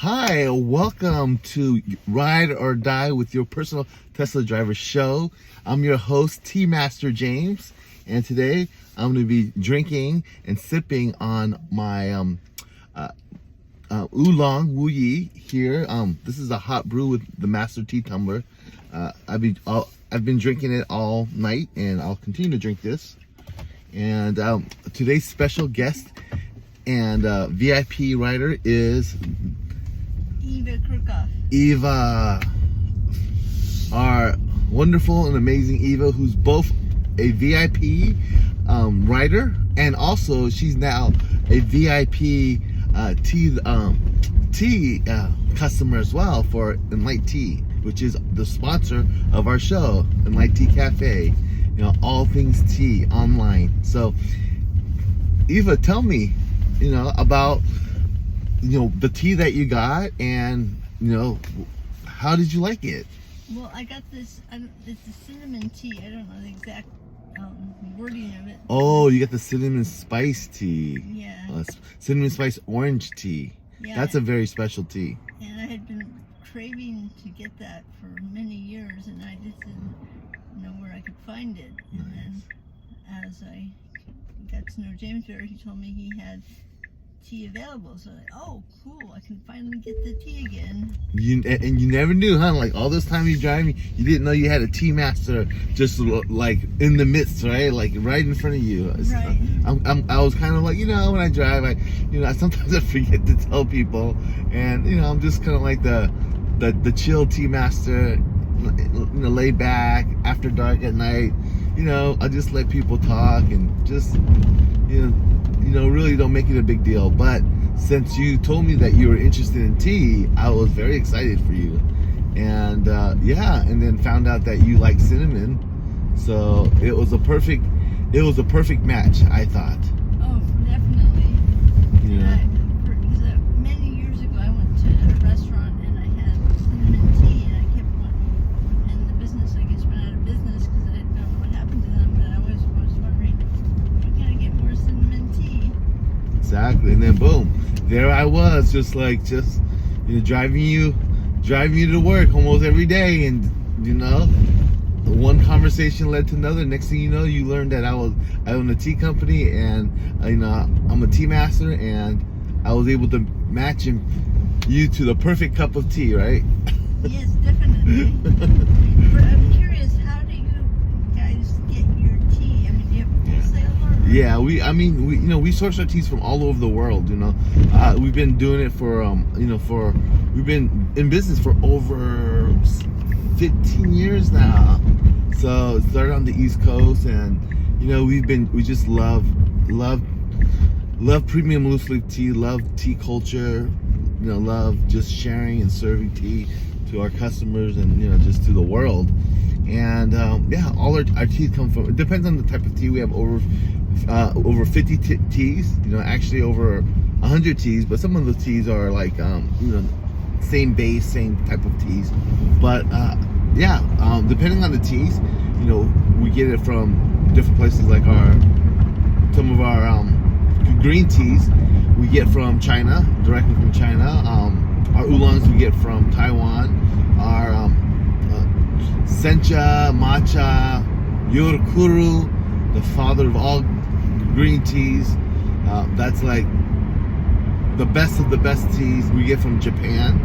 Hi, welcome to Ride or Die with your personal Tesla driver show. I'm your host, Tea Master James, and today I'm going to be drinking and sipping on my oolong wu yi here. This is a hot brew with the Master Tea Tumbler. I've been drinking it all night, and I'll continue to drink this. And today's special guest and VIP rider is Eva, our wonderful and amazing Eva, who's both a VIP rider, and also she's now a VIP tea customer as well for Enlight Tea, which is the sponsor of our show, Enlight Tea Cafe. You know, all things tea online. So, Eva, tell me, about the tea that you got, and how did you like it? Well, I got this. It's a cinnamon tea. I don't know the exact wording of it. Oh, you got the cinnamon spice tea. Yeah. Cinnamon spice orange tea. Yeah. That's a very special tea. And I had been craving to get that for many years, and I just didn't know where I could find it. And then, as I got to know James better, he told me he had tea available. So oh, cool, I can finally get the tea again. And you never knew, huh? Like all this time you driving, you didn't know you had a tea master just like in the midst, right? Like right in front of you. Right. I was kind of like, when I drive, sometimes I forget to tell people, and I'm just kind of like the chill tea master, laid back after dark at night. I just let people talk and just really don't make it a big deal. But since you told me that you were interested in tea, I was very excited for you. And and then found out that you like cinnamon. So it was a perfect match, I thought. Oh, definitely. Yeah. Because many years ago I went to a restaurant and I had cinnamon tea, and I kept wanting, and the business, I guess, went out of business because I didn't know what happened to them, but I was wondering, where can I get more cinnamon tea? Exactly. And then boom, there I was, just driving you to work almost every day, and one conversation led to another. Next thing you know, you learned that I own a tea company, and I'm a tea master, and I was able to match you to the perfect cup of tea, right? Yes, definitely. But I'm curious, how do you guys get your tea? I mean, do you have a wholesaler? Yeah, we source our teas from all over the world. We've been doing it for we've been in business for over 15 years now. So it started on the East Coast, and we just love premium loose leaf tea, love tea culture, love just sharing and serving tea to our customers and just to the world. And all our teas come from, it depends on the type of tea. We have over 50 teas, actually over 100 teas, but some of the teas are like same base, same type of teas. But depending on the teas, we get it from different places. Like some of our green teas we get from China, directly from China. Our oolongs we get from Taiwan. Our sencha, matcha, yorokuru, the father of all green teas, that's like the best of the best teas we get from Japan.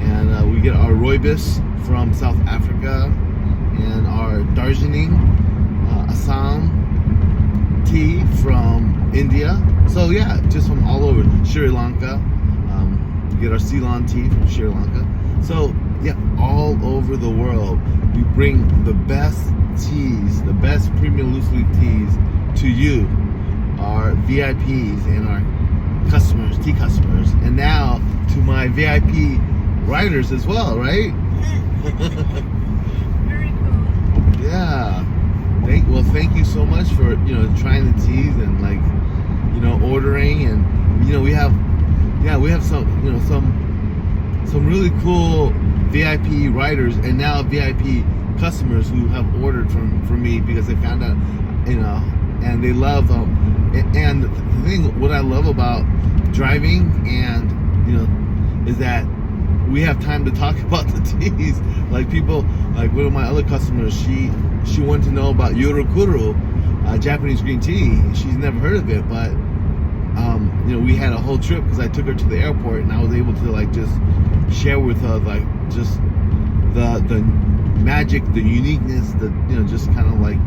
And we get our rooibos from South Africa, and our Darjeeling, Assam tea from India. So yeah, just from all over. Sri Lanka, we get our Ceylon tea from Sri Lanka. So yeah, all over the world, we bring the best teas, the best premium loose leaf teas to you, our VIPs and our customers, tea customers, and now to my VIP riders as well, right? Very cool. Yeah. Thank you so much for trying the teas and ordering, and we have some really cool VIP riders and now VIP customers who have ordered from me because they found out, and they love and the thing, what I love about driving and is that we have time to talk about the teas. Like people, like one of my other customers, she wanted to know about Yorokuru, Japanese green tea. She's never heard of it, but we had a whole trip because I took her to the airport, and I was able to like just share with her like just the magic, the uniqueness, the just kind of like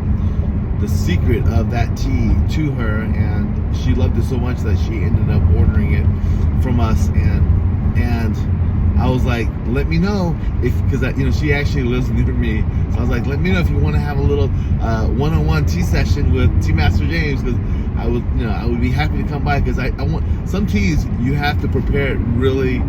the secret of that tea to her, and she loved it so much that she ended up ordering it from us, and I was like, let me know if, because she actually lives near me, so I was like, let me know if you want to have a little one-on-one tea session with Tea Master James, because I would be happy to come by, because I want some teas you have to prepare it really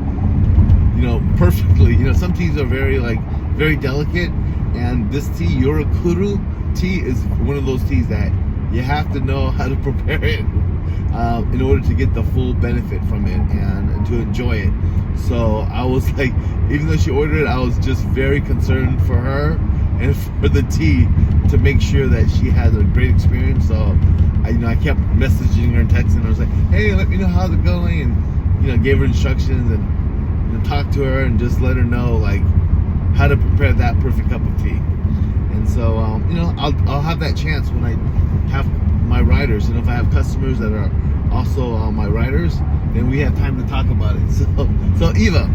perfectly. Some teas are very delicate, and this tea, Yorokuru tea, is one of those teas that you have to know how to prepare it in order to get the full benefit from it and to enjoy it. So I was like, even though she ordered it, I was just very concerned for her and for the tea to make sure that she had a great experience. So I kept messaging her and texting her. I was like, hey, let me know how's it going, and gave her instructions and talked to her and just let her know like how to prepare that perfect cup of tea. And so I'll have that chance when I have my riders, and if I have customers that are also my riders, then we have time to talk about it. So Eva,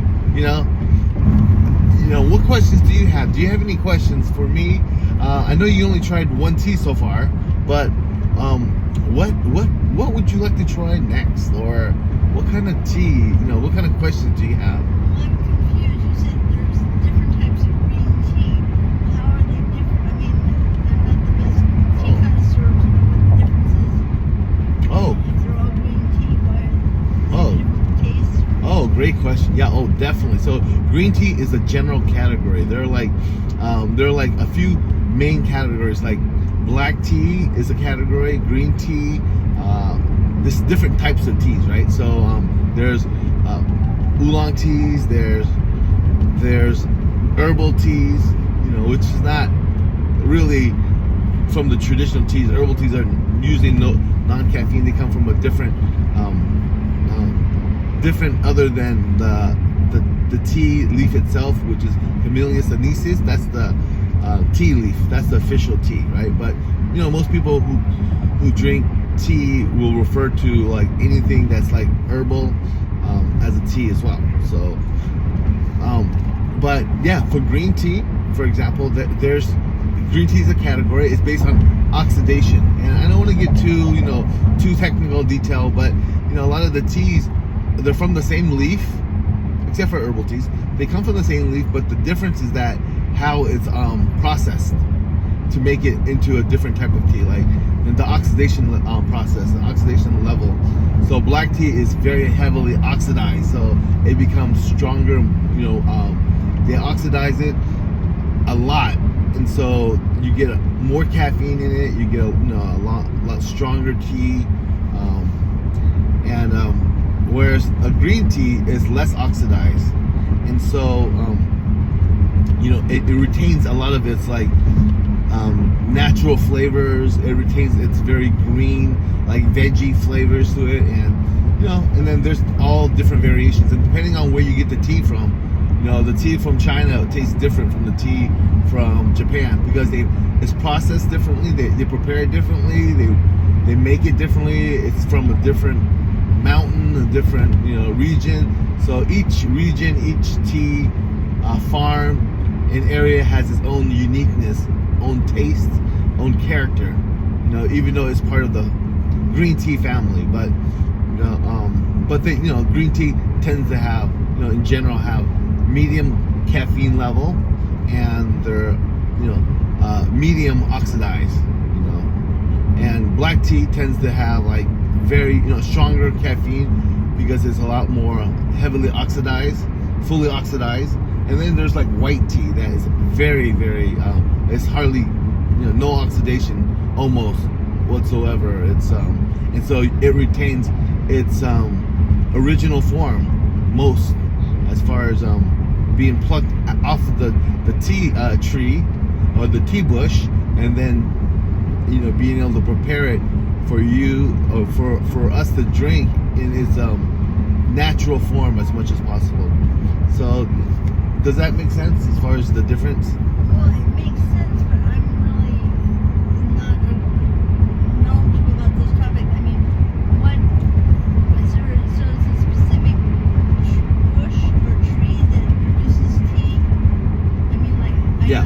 what questions do you have? Do you have any questions for me? I know you only tried one tea so far, but what would you like to try next, or what kind of tea? What kind of questions do you have? I'm confused. You said there's different types of green tea. How are they different? I mean, I'm not the best tea connoisseur to know what the difference is. Oh. If they're all green tea, why are they different tastes? Oh, great question. Yeah, definitely. So green tea is a general category. There are like a few main categories. Like black tea is a category, green tea, there's different types of teas, right? So there's oolong teas, there's herbal teas, which is not really from the traditional teas. Herbal teas are usually non-caffeine. They come from a different other than the tea leaf itself, which is Camellia sinensis. That's the tea leaf. That's the official tea, right? But most people who drink tea will refer to like anything that's like herbal as a tea as well. So but yeah, for green tea, for example, there's green tea is a category. It's based on oxidation, and I don't want to get too technical detail, but a lot of the teas, they're from the same leaf, except for herbal teas. They come from the same leaf, but the difference is that how it's processed to make it into a different type of tea, like the oxidation process, the oxidation level. So black tea is very heavily oxidized, so it becomes stronger. They oxidize it a lot, and so you get more caffeine in it. You get a lot stronger tea, whereas a green tea is less oxidized, and so it retains a lot of its like natural flavors. It retains its very green, like veggie flavors to it, and then there's all different variations, and depending on where you get the tea from, the tea from China tastes different from the tea from Japan, because it's processed differently. They prepare it differently. They make it differently. It's from a different mountain, a different region. So each region, each tea farm and area has its own uniqueness, own taste, own character. Even though it's part of the green tea family, but green tea tends to have in general have medium caffeine level, and they're medium oxidized. And black tea tends to have like very stronger caffeine because it's a lot more heavily oxidized, fully oxidized. And then there's like white tea that is very, very it's hardly no oxidation almost whatsoever. It's and so it retains its original form most, as far as being plucked off of the tea tree or the tea bush, and then being able to prepare it for you or for us to drink in its natural form as much as possible. So, does that make sense as far as the difference? Well, it makes sense, but I'm really not knowledgeable about this topic. I mean, what is there? So is a specific bush or tree that produces tea? I mean, like Yeah.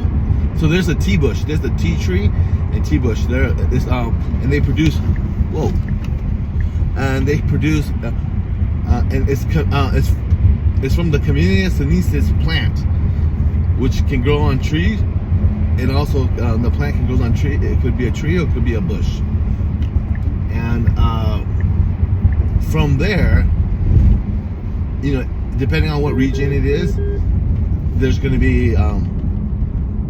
So there's a tea bush. There's the tea tree and tea bush. And they produce. Whoa. And they produce. And it's from the Camellia sinensis plant, which can grow on trees, and also the plant can grow on tree. It could be a tree or it could be a bush. And from there, depending on what region it is, there's going to be,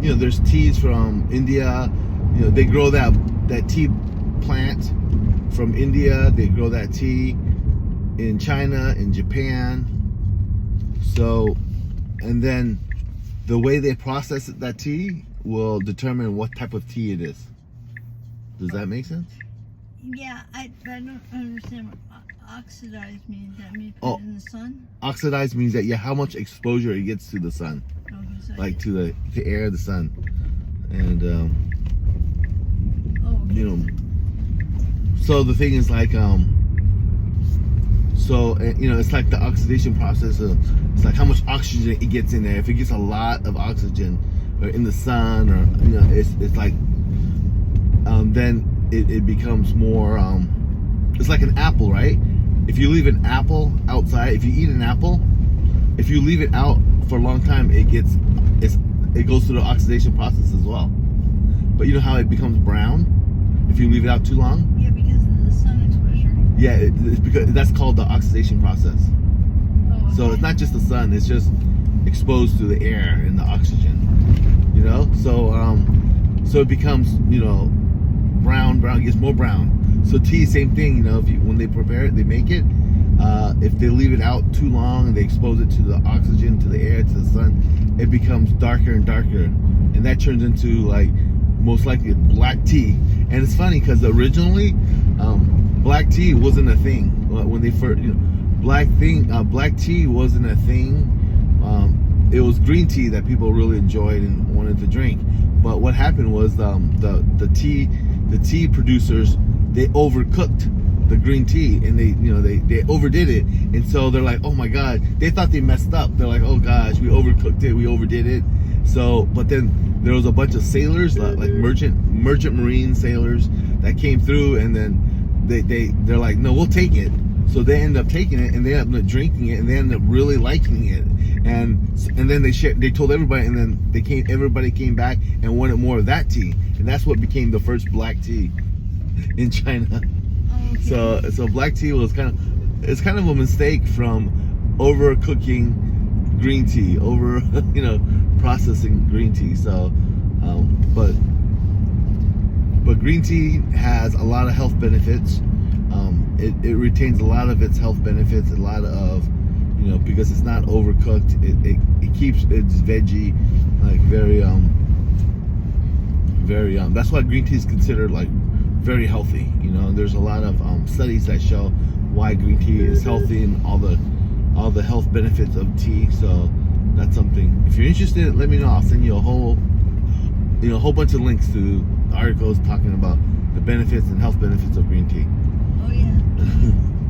there's teas from India. They grow that tea plant from India. They grow that tea in China, in Japan. So, and then the way they process that tea will determine what type of tea it is. Does that make sense? Yeah, I don't understand what oxidized means. That means put it in the sun? Oxidized means that how much exposure it gets to the sun, like to the air, the sun, and So the thing is like it's like the oxidation process. It's like how much oxygen it gets in there. If it gets a lot of oxygen, or in the sun, or it's like then it becomes more. It's like an apple, right? If you leave an apple outside, if you eat an apple, if you leave it out for a long time, it goes through the oxidation process as well. But you know how it becomes brown if you leave it out too long? Yeah, because of the sun exposure. Yeah, it's because that's called the oxidation process. Oh, okay. So it's not just the sun; it's just exposed to the air and the oxygen. So it becomes brown. It gets more brown. So tea, same thing. When they prepare it, they make it. If they leave it out too long and they expose it to the oxygen, to the air, to the sun, it becomes darker and darker, and that turns into most likely black tea. And it's funny because originally black tea wasn't a thing when they first black tea wasn't a thing. It was green tea that people really enjoyed and wanted to drink. But what happened was the tea producers, they overcooked the green tea, and they overdid it, and so they're like, oh my god, they thought they messed up. They're like, oh gosh, we overcooked it, we overdid it. So, but then there was a bunch of sailors, like merchant marine sailors, that came through, and then they're like, no, we'll take it. So they end up taking it, and they end up drinking it, and they end up really liking it, and then they told everybody, and then everybody came back and wanted more of that tea, and that's what became the first black tea in China. Okay. So black tea was kind of a mistake from overcooking green tea, processing green tea. So, but green tea has a lot of health benefits. It retains a lot of its health benefits, a lot of, because it's not overcooked. It keeps its veggie very that's why green tea is considered very healthy. There's a lot of studies that show why green tea is healthy and all the health benefits of tea. So that's something. If you're interested, let me know. I'll send you a whole bunch of links to articles talking about the benefits and health benefits of green tea. Oh yeah.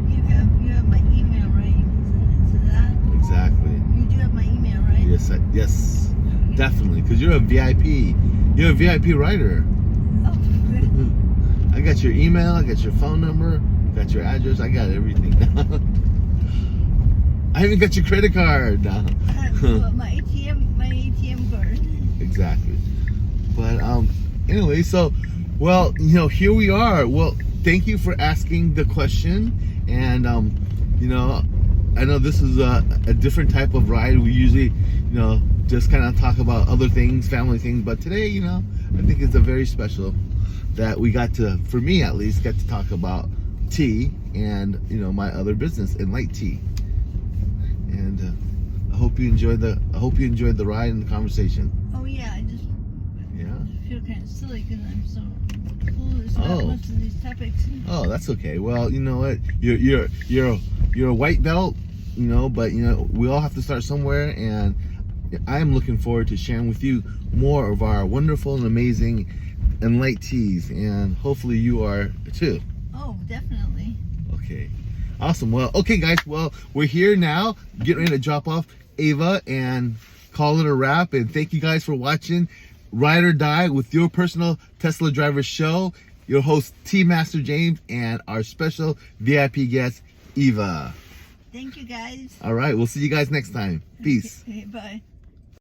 You have my email, right? You can send it to that. Exactly. You do have my email, right? Yes, definitely. Because you're a VIP. You're a VIP writer. Oh, good. I got your email, I got your phone number, got your address, I got everything. I even got your credit card now. My ATM card. Exactly. But anyway, so here we are. Well, thank you for asking the question, and I know this is a different type of ride. We usually just kind of talk about other things, family things, but today I think it's a very special that we got to, for me at least, got to talk about tea and my other business, Enlight Tea. And I hope you enjoyed the ride and the conversation. Oh yeah, I just feel kind of silly because I'm so clueless about most of these topics. Oh, that's okay. Well, you know what? You're a white belt but we all have to start somewhere, and I am looking forward to sharing with you more of our wonderful and amazing and light teas, and hopefully you are too. Oh, definitely. Okay, awesome. Well, okay guys, well, we're here now, getting ready to drop off Ava and call it a wrap. And thank you guys for watching Ride or Die with your personal Tesla driver show. Your host T Master James and our special VIP guest Eva. Thank you guys. All right, we'll see you guys next time. Peace. Okay, bye.